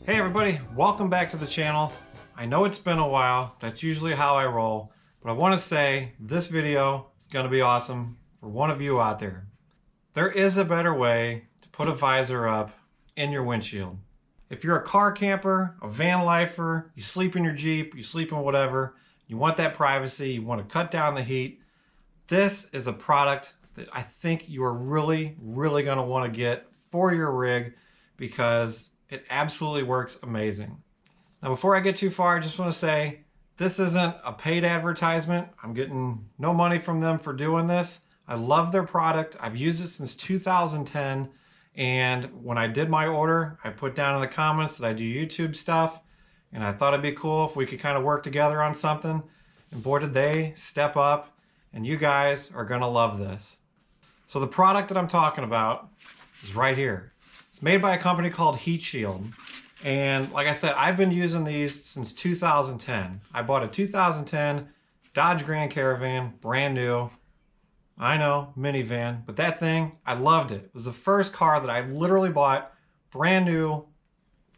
Hey everybody, welcome back to the channel. I know it's been a while, that's usually how I roll, but I want to say this video is going to be awesome for one of you out there. There is a better way to put a visor up in your windshield. If you're a car camper, a van lifer, you sleep in your Jeep, you sleep in whatever, you want that privacy, you want to cut down the heat, this is a product that I think you are really going to want to get for your rig because it absolutely works amazing. Now, before I get too far, I just want to say this isn't a paid advertisement. I'm getting no money from them for doing this. I love their product. I've used it since 2010. And when I did my order, I put down in the comments that I do YouTube stuff. And I thought it'd be cool if we could kind of work together on something. And boy, did they step up. And you guys are going to love this. So the product that I'm talking about is right here. It's made by a company called Heat Shield. And like I said, I've been using these since 2010. I bought a 2010 Dodge Grand Caravan, brand new. I know, minivan, but that thing, I loved it. It was the first car that I literally bought brand new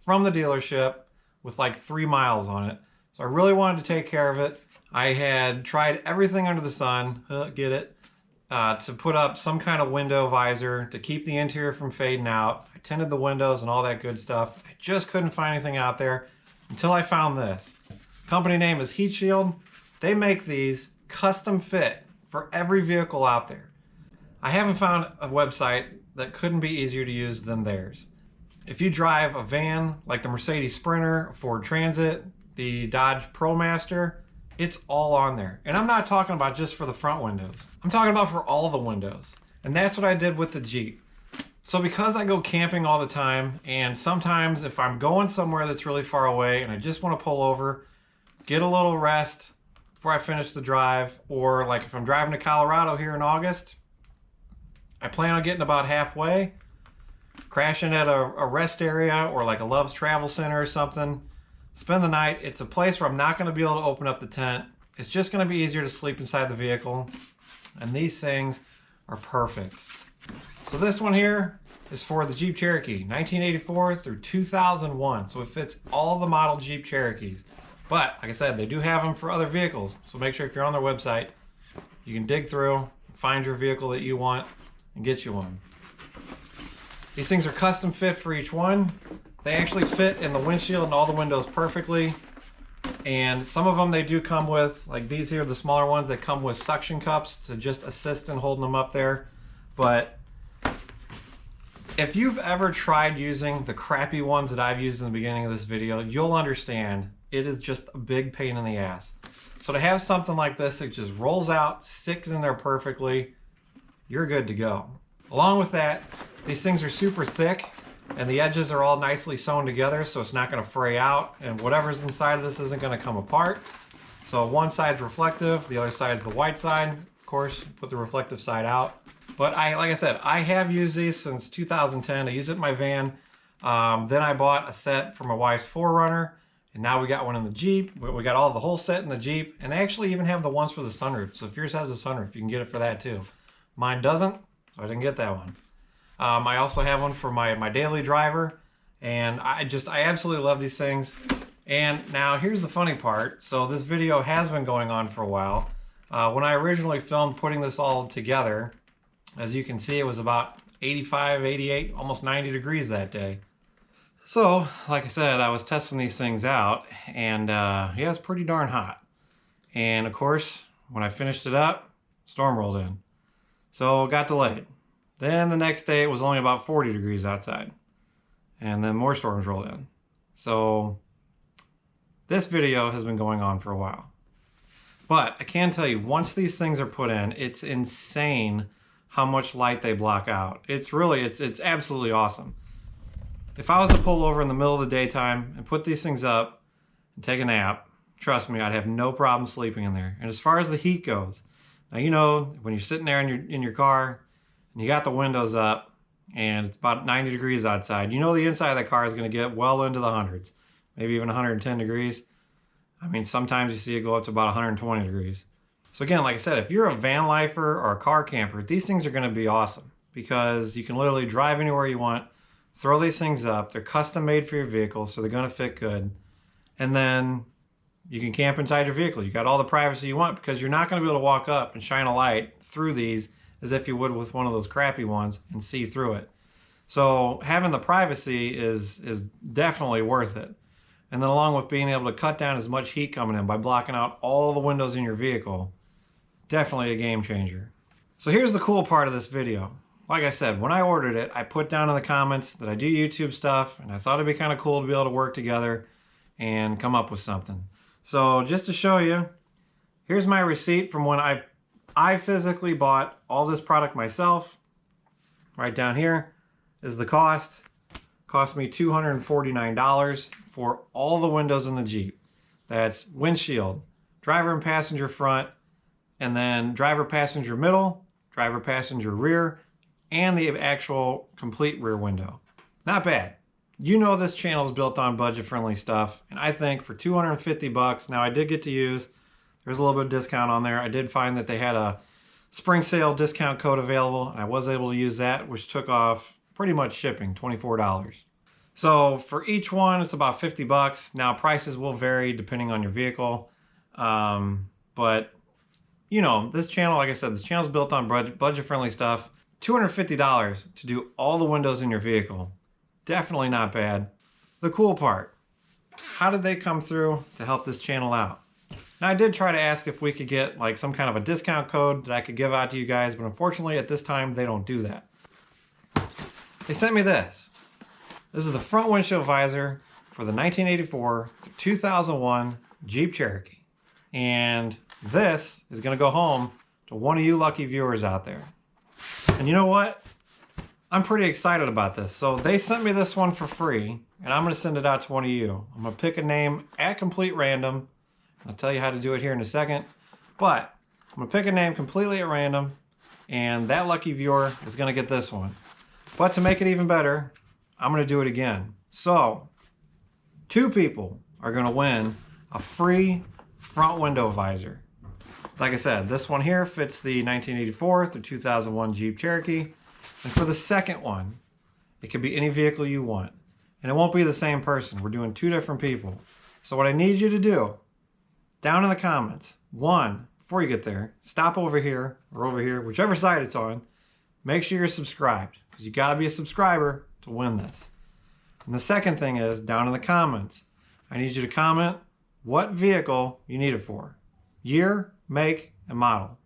from the dealership with like 3 miles on it. So I really wanted to take care of it. I had tried everything under the sun, to put up some kind of window visor to keep the interior from fading out. I tinted the windows and all that good stuff. I just couldn't find anything out there until I found this. Company name is Heat Shield. They make these custom fit for every vehicle out there. I haven't found a website that couldn't be easier to use than theirs. If you drive a van like the Mercedes Sprinter, Ford Transit, the Dodge ProMaster, it's all on there. And I'm not talking about just for the front windows. I'm talking about for all the windows. And that's what I did with the Jeep. So because I go camping all the time, and sometimes if I'm going somewhere that's really far away and I just want to pull over, get a little rest before I finish the drive, or like if I'm driving to Colorado here in August, I plan on getting about halfway, crashing at a rest area or like a Love's Travel Center or something, spend the night. It's a place where I'm not going to be able to open up the tent. It's just going to be easier to sleep inside the vehicle. And these things are perfect. So this one here is for the Jeep Cherokee, 1984 through 2001. So it fits all the model Jeep Cherokees. But like I said, they do have them for other vehicles. So make sure if you're on their website, you can dig through, find your vehicle that you want, and get you one. These things are custom fit for each one. They actually fit in the windshield and all the windows perfectly. And some of them they do come with, like these here, the smaller ones, that come with suction cups to just assist in holding them up there. But if you've ever tried using the crappy ones that I've used in the beginning of this video, you'll understand it is just a big pain in the ass. So to have something like this that just rolls out, sticks in there perfectly, you're good to go. Along with that, these things are super thick and the edges are all nicely sewn together so it's not going to fray out, and whatever's inside of this isn't going to come apart. So one side's reflective, the other side's the white side. Of course, put the reflective side out. But like I said, I have used these since 2010. I use it in my van. Then I bought a set for my wife's 4Runner. And now we got one in the Jeep. We got the whole set in the Jeep. And they actually even have the ones for the sunroof. So if yours has a sunroof, you can get it for that too. Mine doesn't, so I didn't get that one. I also have one for my daily driver. And I absolutely love these things. And now here's the funny part. So this video has been going on for a while. When I originally filmed putting this all together, as you can see, it was about 85, 88, almost 90 degrees that day. So, like I said, I was testing these things out, and yeah, it's pretty darn hot. And of course, when I finished it up, storm rolled in. So it got delayed. Then the next day, it was only about 40 degrees outside. And then more storms rolled in. So this video has been going on for a while. But I can tell you, once these things are put in, it's insane how much light they block out. It's absolutely awesome. If I was to pull over in the middle of the daytime and put these things up and take a nap, trust me, I'd have no problem sleeping in there. And as far as the heat goes, now you know when you're sitting there in your car and you got the windows up and it's about 90 degrees outside, you know the inside of that car is going to get well into the hundreds, maybe even 110 degrees. I mean, sometimes you see it go up to about 120 degrees. So again, like I said, if you're a van lifer or a car camper, these things are going to be awesome because you can literally drive anywhere you want, throw these things up. They're custom made for your vehicle, so they're gonna fit good. And then you can camp inside your vehicle. You got all the privacy you want because you're not gonna be able to walk up and shine a light through these as if you would with one of those crappy ones and see through it. So having the privacy is definitely worth it. And then along with being able to cut down as much heat coming in by blocking out all the windows in your vehicle, definitely a game changer. So here's the cool part of this video. Like I said, when I ordered it, I put down in the comments that I do YouTube stuff, and I thought it'd be kind of cool to be able to work together and come up with something. So just to show you, here's my receipt from when I physically bought all this product myself. Right down here is the cost. Cost me $249 for all the windows in the Jeep. That's windshield, driver and passenger front, and then driver passenger middle, driver passenger rear, and the actual complete rear window. Not bad. You know this channel is built on budget-friendly stuff, and I think for 250 bucks, now I did get to use, there's a little bit of discount on there. I did find that they had a spring sale discount code available, and I was able to use that, which took off pretty much shipping, $24. So for each one, it's about 50 bucks. Now prices will vary depending on your vehicle, but you know, this channel, like I said, this channel is built on budget-friendly stuff. $250 to do all the windows in your vehicle. Definitely not bad. The cool part, how did they come through to help this channel out? Now I did try to ask if we could get like some kind of a discount code that I could give out to you guys, but unfortunately at this time they don't do that. They sent me this. This is the front windshield visor for the 1984 through 2001 Jeep Cherokee. And this is gonna go home to one of you lucky viewers out there. And you know what? I'm pretty excited about this. So they sent me this one for free, and I'm gonna send it out to one of you. I'm gonna pick a name at complete random. I'll tell you how to do it here in a second. But I'm gonna pick a name completely at random, and that lucky viewer is gonna get this one. But to make it even better, I'm gonna do it again. So 2 people are gonna win a free front window visor. Like I said, this one here fits the 1984 through 2001 Jeep Cherokee. And for the second one, it could be any vehicle you want. And it won't be the same person. We're doing 2 different people. So what I need you to do, down in the comments, one, before you get there, stop over here or over here, whichever side it's on. Make sure you're subscribed, because you gotta be a subscriber to win this. And the second thing is, down in the comments, I need you to comment what vehicle you need it for. Year, make, and model.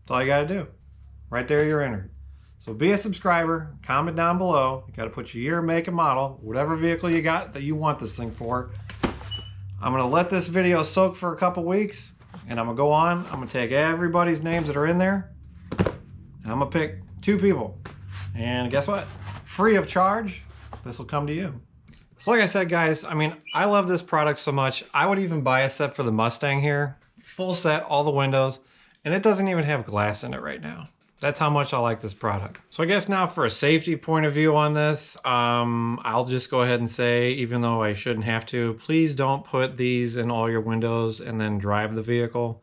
That's all you gotta do. Right there, you're entered. So be a subscriber, comment down below. You gotta put your year, make, and model, whatever vehicle you got that you want this thing for. I'm gonna let this video soak for a couple weeks, and I'm gonna go on. I'm gonna take everybody's names that are in there, and I'm gonna pick 2 people. And guess what? Free of charge, this will come to you. So like I said, guys, I mean, I love this product so much. I would even buy a set for the Mustang here. Full set, all the windows, and it doesn't even have glass in it right now. That's how much I like this product. So I guess now for a safety point of view on this, I'll just go ahead and say, even though I shouldn't have to, please don't put these in all your windows and then drive the vehicle.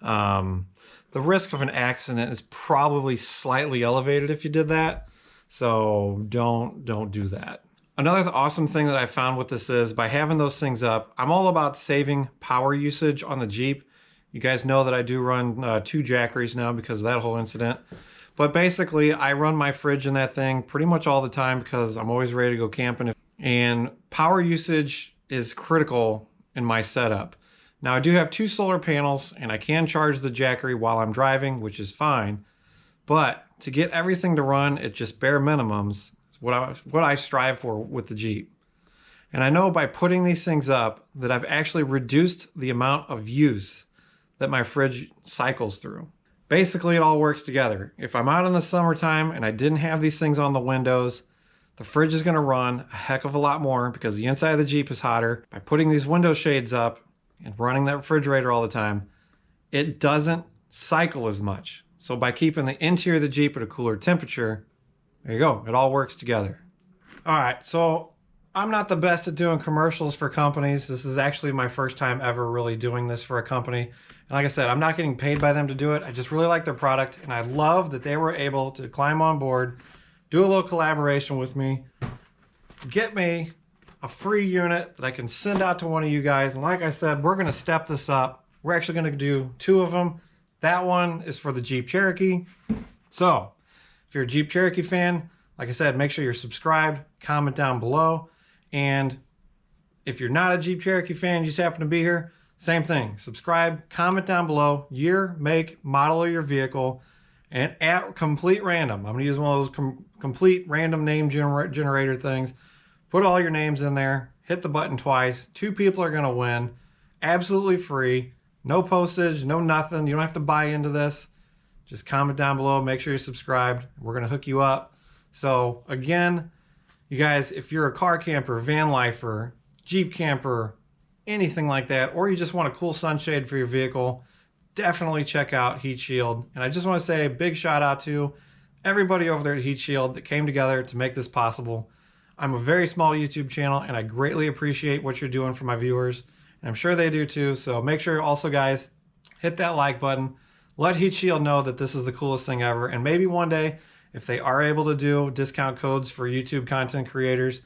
The risk of an accident is probably slightly elevated if you did that. So don't do that. Another awesome thing that I found with this is, by having those things up, I'm all about saving power usage on the Jeep. You guys know that I do run 2 Jackeries now because of that whole incident. But basically, I run my fridge in that thing pretty much all the time because I'm always ready to go camping. And power usage is critical in my setup. Now, I do have 2 solar panels, and I can charge the Jackery while I'm driving, which is fine. But to get everything to run at just bare minimums, what I strive for with the Jeep. And I know by putting these things up that I've actually reduced the amount of use that my fridge cycles through. Basically, it all works together. If I'm out in the summertime and I didn't have these things on the windows, the fridge is gonna run a heck of a lot more because the inside of the Jeep is hotter. By putting these window shades up and running that refrigerator all the time, it doesn't cycle as much. So by keeping the interior of the Jeep at a cooler temperature, there you go, it all works together. All right, so I'm not the best at doing commercials for companies. This is actually my first time ever really doing this for a company. And like I said, I'm not getting paid by them to do it. I just really like their product, and I love that they were able to climb on board, do a little collaboration with me, get me a free unit that I can send out to one of you guys. And like I said, we're gonna step this up. We're actually gonna do 2 of them. That one is for the Jeep Cherokee. So if you're a Jeep Cherokee fan, like I said, make sure you're subscribed, comment down below. And if you're not a Jeep Cherokee fan, you just happen to be here, same thing. Subscribe, comment down below, year, make, model of your vehicle, and at complete random. I'm gonna use one of those complete random name generator things. Put all your names in there, hit the button twice. 2 people are gonna win, absolutely free. No postage, no nothing. You don't have to buy into this. Just comment down below, make sure you're subscribed. We're gonna hook you up. So again, you guys, if you're a car camper, van lifer, Jeep camper, anything like that, or you just want a cool sunshade for your vehicle, definitely check out Heat Shield. And I just want to say a big shout out to everybody over there at Heat Shield that came together to make this possible. I'm a very small YouTube channel and I greatly appreciate what you're doing for my viewers. And I'm sure they do too. So make sure also, guys, hit that like button. Let Heat Shield know that this is the coolest thing ever. And maybe one day, if they are able to do discount codes for YouTube content creators,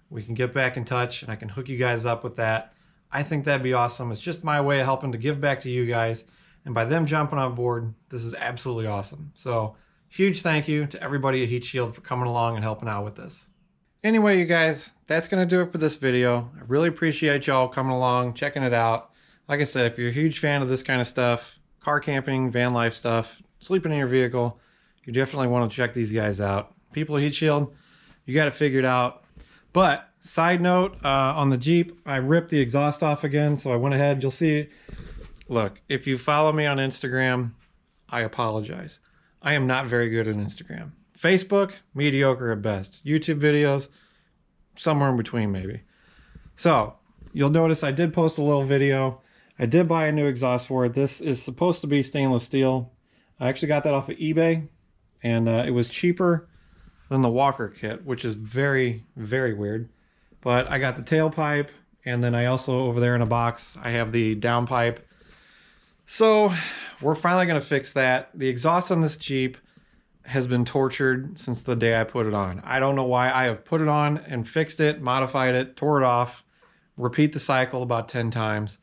we can get back in touch and I can hook you guys up with that. I think that'd be awesome. It's just my way of helping to give back to you guys. And by them jumping on board, this is absolutely awesome. So huge thank you to everybody at Heat Shield for coming along and helping out with this. Anyway, you guys, that's going to do it for this video. I really appreciate y'all coming along, checking it out. Like I said, if you're a huge fan of this kind of stuff, car camping, van life stuff, sleeping in your vehicle, you definitely want to check these guys out. People at Heat Shield, you got it figured out. But side note, on the Jeep, I ripped the exhaust off again, so I went ahead. You'll see, look, if you follow me on Instagram, I apologize. I am not very good at Instagram. Facebook, mediocre at best. YouTube videos, somewhere in between maybe. So you'll notice I did post a little video. I did buy a new exhaust for it. This is supposed to be stainless steel. I actually got that off of eBay, and it was cheaper than the Walker kit, which is very, very weird. But I got the tailpipe, and then I also, over there in a box, I have the downpipe. So we're finally gonna fix that. The exhaust on this Jeep has been tortured since the day I put it on. I don't know why. I have put it on and fixed it, modified it, tore it off, repeat the cycle about 10 times.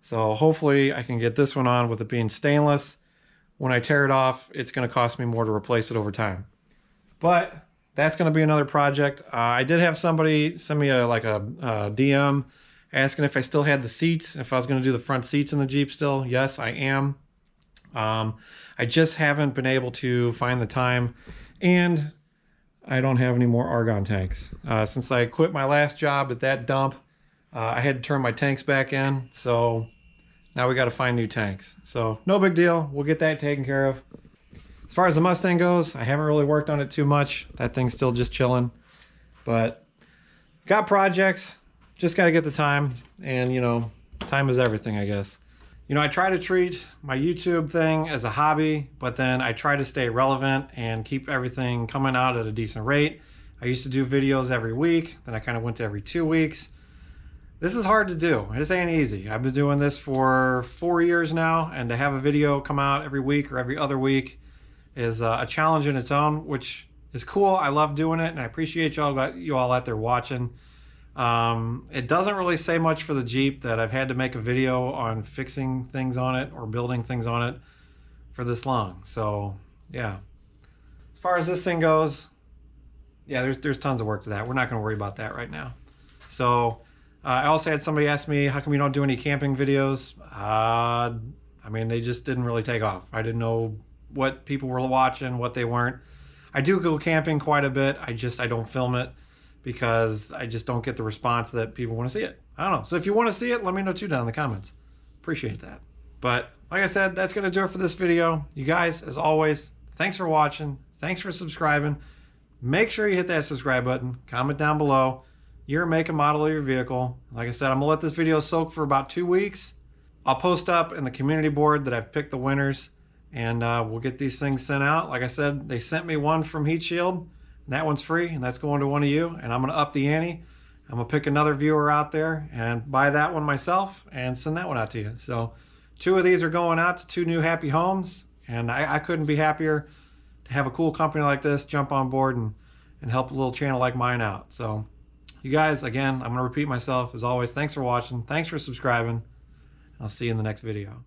So hopefully I can get this one on with it being stainless. When I tear it off, it's gonna cost me more to replace it over time. But that's gonna be another project. I did have somebody send me a DM asking if I still had the seats, if I was gonna do the front seats in the Jeep still. Yes, I am. I just haven't been able to find the time, and I don't have any more argon tanks. Since I quit my last job at that dump, I had to turn my tanks back in, so now we got to find new tanks. So no big deal, we'll get that taken care of. As far as the Mustang goes, I haven't really worked on it too much. That thing's still just chilling, but got projects, just got to get the time, and you know, time is everything, I guess. You know, I try to treat my YouTube thing as a hobby, but then I try to stay relevant and keep everything coming out at a decent rate. I used to do videos every week, then I kind of went to every 2 weeks. This is hard to do. This ain't easy. I've been doing this for 4 years now, and to have a video come out every week or every other week is a challenge in its own, which is cool. I love doing it, and I appreciate you all out there watching. It doesn't really say much for the Jeep that I've had to make a video on fixing things on it or building things on it for this long. So yeah, as far as this thing goes, yeah, there's tons of work to that. We're not going to worry about that right now. So I also had somebody ask me, how come you don't do any camping videos? I mean, they just didn't really take off. I didn't know what people were watching, what they weren't. I do go camping quite a bit. I don't film it, because I just don't get the response that people want to see it. I don't know. So if you want to see it, let me know too down in the comments. Appreciate that. But like I said, that's going to do it for this video. You guys, as always, thanks for watching. Thanks for subscribing. Make sure you hit that subscribe button. Comment down below your make and model of your vehicle. Like I said, I'm going to let this video soak for about 2 weeks. I'll post up in the community board that I've picked the winners, and we'll get these things sent out. Like I said, they sent me one from Heat Shield. That one's free, and that's going to one of you, and I'm going to up the ante. I'm going to pick another viewer out there and buy that one myself and send that one out to you. So 2 of these are going out to 2 new happy homes, and I couldn't be happier to have a cool company like this jump on board and help a little channel like mine out. So You guys, again, I'm going to repeat myself as always. Thanks for watching. Thanks for subscribing. I'll see you in the next video.